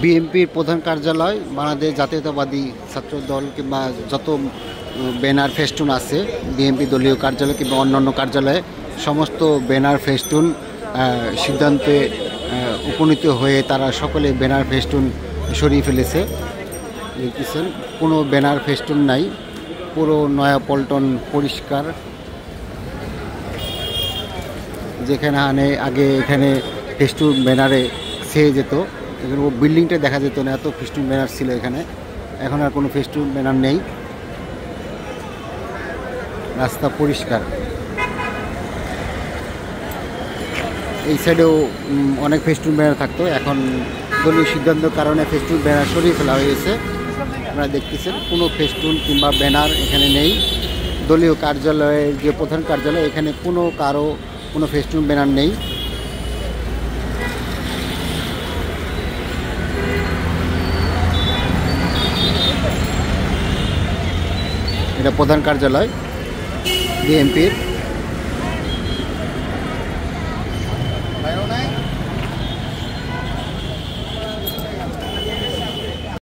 বিএনপির প্রধান কার্যালয় বাংলাদেশ জাতীয়তাবাদী ছাত্র দল কিংবা যত ব্যানার ফেস্টুন আছে বিএনপি দলীয় কার্যালয় কিংবা অন্যান্য কার্যালয়ে সমস্ত ব্যানার ফেস্টুন সিদ্ধান্তে উপনীত হয়ে তারা সকলে ব্যানার ফেস্টুন সরিয়ে ফেলেছে। দেখতেছেন কোনো ব্যানার ফেস্টুন নাই, পুরো নয়াপল্টন পরিষ্কার। যেখানে আগে এখানে ফেস্টুন ব্যানারে ছেয়ে যেত, এখানে বিল্ডিংটা দেখা যেত না, এত ফেস্টুন ব্যানার ছিল এখানে। এখন আর কোনো ফেস্টুন ব্যানার নেই, রাস্তা পরিষ্কার। এই সাইডেও অনেক ফেস্টুন ব্যানার থাকতো, এখন দলীয় সিদ্ধান্তের কারণে ফেস্টুন ব্যানার সরিয়ে ফেলা হয়েছে। আপনারা দেখতেছেন কোনো ফেস্টুন কিংবা ব্যানার এখানে নেই। দলীয় কার্যালয়ের যে প্রধান কার্যালয় এখানে কোনো ফেস্টুন ব্যানার নেই। এটা প্রধান কার্যালয় বিএনপির।